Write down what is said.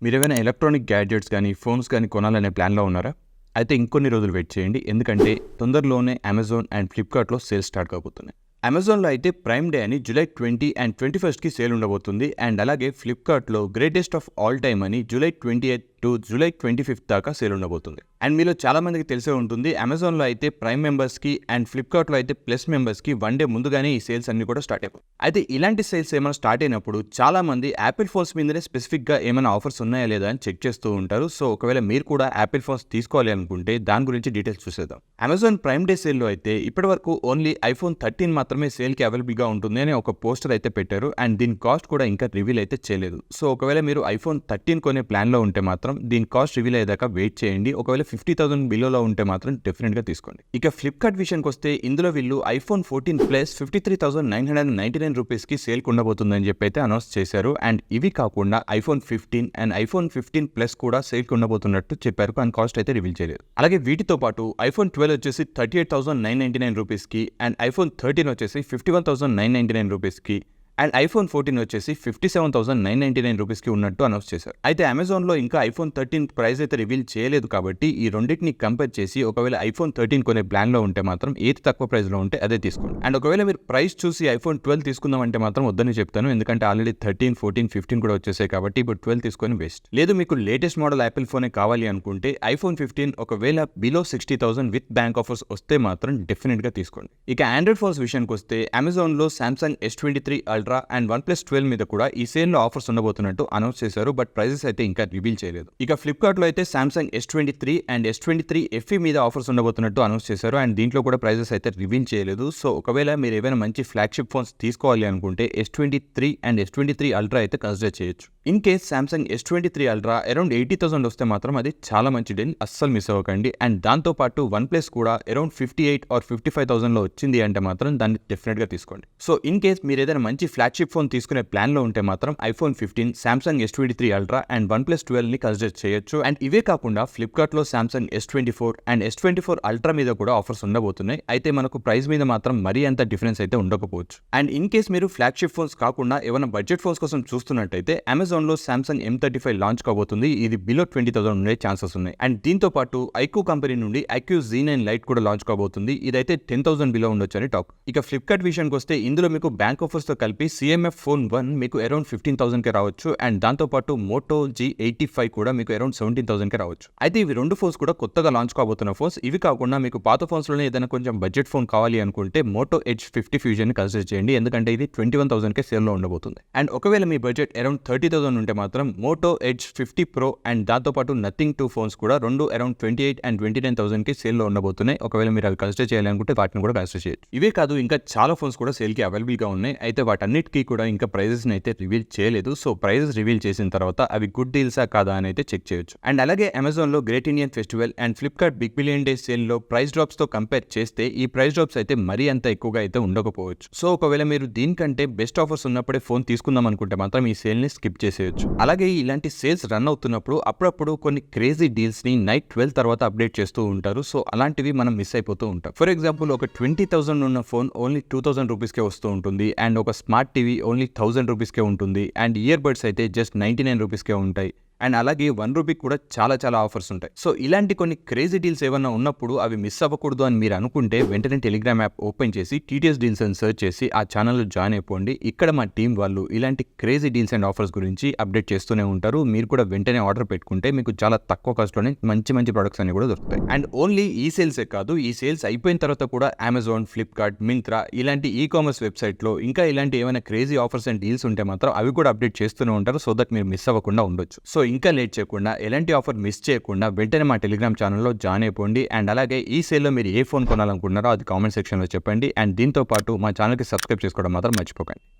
మీరేమైనా electronic gadgets గానీ, phones గానీ కొనాలనే ప్లాన్‌లో ఉన్నారా? అయితే ఇంకొన్ని రోజులు వెయిట్ చేయండి. ఎందుకంటే తొందరలోనే అమెజాన్ అండ్ ఫ్లిప్‌కార్ట్‌లో సేల్స్ స్టార్ట్ కాబోతున్నాయి. అమెజాన్‌లో అయితే ప్రైమ్ డే అని జూలై 20 అండ్ 21కి సేల్ ఉండబోతుంది. అండ్ అలాగే ఫ్లిప్‌కార్ట్‌లో గ్రేటెస్ట్ ఆఫ్ ఆల్ టైమ్ అని జూలై 28 టు జూలై 25 దాకా సేల్ ఉండబోతుంది. అండ్ మీలో చాలా మందికి తెలిసే ఉంటుంది, అమెజాన్‌లో అయితే ప్రైమ్ మెంబర్స్‌కి అండ్ ఫ్లిప్‌కార్ట్‌లో అయితే ప్లస్ మెంబర్స్‌కి 1 డే ముందుగానే ఈ సేల్స్ అన్నీ కూడా స్టార్ట్ అయిపోతాయి. అయితే ఇలాంటి సేల్స్ ఏమైనా స్టార్ట్ అయినప్పుడు చాలా మంది యాపిల్ ఫోన్స్ మీదనే స్పెసిఫిక్‌గా ఏమైనా ఆఫర్స్ ఉన్నాయా లేదా అని చెక్ చేస్తూ ఉంటారు. సో ఒకవేళ మీరు కూడా యాపిల్ ఫోన్స్ తీసుకోవాలి అనుకుంటే దాని గురించి డీటెయిల్స్ చూసేద్దాం. అమెజాన్ ప్రైమ్ డే సేల్‌లో అయితే ఇప్పటివరకు ఓన్లీ ఐఫోన్ 13 మాత్రమే సేల్‌కి అవైలబుల్‌గా ఉంటుంది అని ఒక పోస్టర్ అయితే పెట్టారు. అండ్ దీని కాస్ట్ కూడా ఇంకా రివీల్ అయితే చేయలేదు. సో ఒకవేళ మీరు ఐఫోన్ 13 కొనే ప్లాన్‌లో ఉంటే మాత్రం దీని కాస్ట్ రివీల్ అయ్యేదాకా వెయిట్ చేయండి. ఒకవేళ 50,000 బిలోలో ఉంటే మాత్రం డెఫినెట్‌గా తీసుకోండి. ఇక ఫ్లిప్‌కార్ట్ విషయానికి వస్తే ఇందులో వీళ్ళు ఐఫోన్ 14 ప్లస్ 53,999 రూపీస్‌కి సేల్‌కి ఉండబోతుందని చెప్పి అయితే అనౌన్స్ చేశారు. అండ్ ఇవి కాకుండా ఐఫోన్ 15 అండ్ ఐఫోన్ 15 ప్లస్ కూడా సేల్‌కి ఉండబోతున్నట్టు చెప్పారు. కానీ కాస్ట్ అయితే రివీల్ చేయలేదు. అలాగే వీటితో పాటు ఐఫోన్ 12 వచ్చేసి 38,999 రూపీస్‌కి అండ్ ఐఫోన్ 13 వచ్చేసి 51,999 రూపీస్‌కి అండ్ ఐఫోన్ 14 వచ్చేసి 57,999 రూపీస్‌కి ఉన్నట్టు అనౌన్స్ చేశారు. అయితే అమెజాన్‌లో ఇంకా ఐఫోన్ 13 ప్రైస్ అయితే రివీల్ చేయలేదు కాబట్టి ఈ రెండింటిని కంపేర్ చేసి ఒకవేళ ఐఫోన్ 13 కొనే ప్లాన్‌లో ఉంటే మాత్రం ఏది తక్కువ ప్రైస్‌లో ఉంటే అదే తీసుకోండి. అండ్ ఒకవేళ మీరు ప్రైస్ చూసి ఐఫోన్ 12 తీసుకుందాం అంటే మాత్రం వద్దని చెప్తాను. ఎందుకంటే ఆల్రెడీ 13, 14, 15 కూడా వచ్చేసాయి కాబట్టి ఇప్పుడు 12 తీసుకొని వేస్ట్. లేదు మీకు లేటెస్ట్ మోడల్ యాపిల్ ఫోనే కావాలి అనుకుంటే ఐఫోన్ 15 ఒకవేళ బిలో 60,000 విత్ బ్యాంక్ ఆఫర్స్ వస్తే మాత్రం డెఫినెట్‌గా తీసుకోండి. ఇక ఆండ్రాయిడ్ ఫోన్స్ విషయానికి వస్తే అమెజాన్‌లో Samsung S23 ultra and OnePlus 12 మీద కూడా ఈ సేల్లో ఆఫర్స్ ఉండబోతున్నట్టు అనౌన్స్ చేశారు. బట్ ప్రైజెస్ అయితే ఇంకా రివీల్ చేయలేదు. ఇక ఫ్లిప్‌కార్ట్‌లో అయితే Samsung S23 and S23 FE మీద ఆఫర్స్ ఉండబోతున్నట్టు అనౌన్స్ చేశారు. అండ్ దీంట్లో కూడా ప్రైజెస్ అయితే రివీల్ చేయలేదు. సో ఒకవేళ మీరు ఏవైనా మంచి ఫ్లాగ్షిప్ ఫోన్స్ తీసుకోవాలి అనుకుంటే S23 అండ్ S23 అల్ట్రా అయితే కన్సిడర్ చేయొచ్చు. In case Samsung S23 ultra around 80,000 వస్తే మాత్రం అది చాలా మంచి డీల్, అస్సలు మిస్ అవ్వకండి. అండ్ దాంతోపాటు OnePlus కూడా అరౌండ్ 58 ఆర్ 55,000లో వచ్చింది అంటే మాత్రం దాన్ని డెఫినెట్‌గా తీసుకోండి. సో ఇన్ కేస్ మీరు ఏదైనా మంచి ఫ్లాగ్షిప్ ఫోన్ తీసుకునే ప్లాన్‌లో ఉంటే మాత్రం iPhone 15, Samsung S23 ultra and OnePlus 12ని కన్సిడర్ చేయొచ్చు. అండ్ ఇవే కాకుండా ఫ్లిప్‌కార్ట్‌లో Samsung S24 and S24 ultra మీద కూడా ఆఫర్స్ ఉండబోతున్నాయి. అయితే మనకు ప్రైస్ మీద మాత్రం మరీ అంత డిఫరెన్స్ అయితే ఉండకపోవచ్చు. అండ్ ఇన్ కేస్ మీరు ఫ్లాగ్షిప్ ఫోన్స్ కాకుండా ఏమైనా బడ్జెట్ ఫోన్స్ కోసం చూస్తున్నట్టయితే అమెజాన్‌లో సామ్సంగ్ M35 లాంచ్ కాబోతుంది. ఇది బిలో 20,000 ఉండే ఛాన్సెస్ ఉన్నాయి. అండ్ దీంతో పాటు ఐక్యూ కంపెనీ నుండి ఐక్యూ Z9 లైట్ కూడా లాంచ్ కాబోతుంది. ఇదైతే 10,000 బిలో ఉండొచ్చని టాక్. ఇక ఫ్లిప్‌కార్ట్ విషయానికి వస్తే ఇందులో మీకు బ్యాంక్ ఆఫర్స్తో కలిపి CMF ఫోన్ 1 మీకు అరౌండ్ 15,000కి రావచ్చు. అండ్ దాంతోపాటు మోటో G85 కూడా మీకు అరౌండ్ 17,000కి రావచ్చు. అయితే ఇవి రెండు ఫోన్స్ కూడా కొత్తగా లాంచ్ కాబోతున్న ఫోన్స్. ఇవి కాకుండా మీకు పాత ఫోన్స్లోనే ఏదైనా కొంచెం బడ్జెట్ ఫోన్ కావాలి అనుకుంటే మోటో Edge 50 ఫ్యూజన్ కన్సిడర్ చేయండి. ఎందుకంటే ఇది 21,000కే సేల్లో ఉండబోతుంది. అండ్ ఒకవేళ మీ బడ్జెట్ అరౌండ్ 30,000 ఉంటే మాత్రం మోటో Edge 50 Pro అండ్ దాంతోపాటు నథింగ్ 2 ఫోన్స్ కూడా రెండు అరౌండ్ 28 అండ్ 29,000కి సేల్లో ఉండబోతున్నాయి. ఒకవేళ మీరు అవి కన్సిడర్ చేయాలనుకుంటే వాటిని కూడా కన్సిడర్ చేయొచ్చు. ఇవే కాదు ఇంకా చాలా ఫోన్స్ కూడా సేల్కి అవైలబుల్గా ఉన్నాయి. అయితే వాటన్నిటికీ కూడా ఇంకా ప్రైజెస్ని అయితే రివీల్ చేయలేదు. సో ప్రైజెస్ రివీల్ చేసిన తర్వాత అవి గుడ్ డీల్సా కాదా అని అయితే చెక్ చేయొచ్చు. అండ్ అలాగే అమెజాన్లో great Indian festival and Flipkart big billion day సేల్లో ప్రైస్ డ్రాప్స్తో కంపేర్ చేస్తే ఈ ప్రైస్ డ్రాప్స్ అయితే మరీ అంత ఎక్కువగా అయితే ఉండకపోవచ్చు. సో ఒకవేళ మీరు దీనికంటే బెస్ట్ ఆఫర్స్ ఉన్నప్పుడే ఫోన్ తీసుకుందాం అనుకుంటే మాత్రం ఈ సేల్ని స్కిప్ చేసేయచ్చు. అలాగే ఇలాంటి సేల్స్ రన్ అవుతున్నప్పుడు అప్పుడప్పుడు కొన్ని క్రేజీ డీల్స్ని నైట్ 12 తర్వాత అప్డేట్ చేస్తూ ఉంటారు. సో అలాంటివి మనం మిస్ అయిపోతూ ఉంటాం. ఫర్ ఎగ్జాంపుల్ ఒక 20,000 ఉన్న ఫోన్ ఓన్లీ 2,000 రూపీస్కే వస్తూ ఉంటుంది. అండ్ ఒక స్మార్ట్ టీవీ ఓన్లీ 1,000 రూపీస్కే ఉంటుంది. అండ్ ఇయర్ బడ్స్ అయితే జస్ట్ 99 రూపీస్కే ఉంటాయి. అండ్ అలాగే 1 రూపీకి కూడా చాలా ఆఫర్స్ ఉంటాయి. సో ఇలాంటి కొన్ని క్రేజీ డీల్స్ ఏమన్నా ఉన్నప్పుడు అవి మిస్ అవ్వకూడదు అని మీరు అనుకుంటే వెంటనే టెలిగ్రామ్ యాప్ ఓపెన్ చేసి TTS డీల్స్ అని సెర్చ్ చేసి ఆ ఛానల్లో జాయిన్ అయిపోండి. ఇక్కడ మా టీం వాళ్ళు ఇలాంటి క్రేజీ డీల్స్ అండ్ ఆఫర్స్ గురించి అప్డేట్ చేస్తూనే ఉంటారు. మీరు కూడా వెంటనే ఆర్డర్ పెట్టుకుంటే మీకు చాలా తక్కువ కాస్ట్లోనే మంచి ప్రొడక్ట్స్ అన్ని కూడా దొరుకుతాయి. అండ్ ఓన్లీ ఈ సేల్సే కాదు, ఈ సేల్స్ అయిపోయిన తర్వాత కూడా అమెజాన్, ఫ్లిప్‌కార్ట్, మింత్రా ఇలాంటి కామర్స్ వెబ్సైట్లో ఇంకా ఇలాంటి ఏమైనా క్రేజీ ఆఫర్స్ అండ్ డీల్స్ ఉంటే మాత్రం అవి కూడా అప్డేట్ చేస్తూనే ఉంటారు. సో దట్ మీరు మిస్ అవ్వకుండా ఉండొచ్చు. సో ఇంకా లేట్ చేయకుండా ఎలాంటి ఆఫర్ మిస్ చేయకుండా వెంటనే మా టెలిగ్రామ్ ఛానల్లో జాయిన్ అయిపోండి. అండ్ అలాగే ఈ సేల్లో మీరు ఏ ఫోన్ కొనాలనుకుంటున్నారో అది కామెంట్ సెక్షన్లో చెప్పండి. అండ్ దీంతో పాటు మా ఛానల్కి సబ్స్క్రైబ్ చేసుకోవడం మాత్రం మర్చిపోకండి.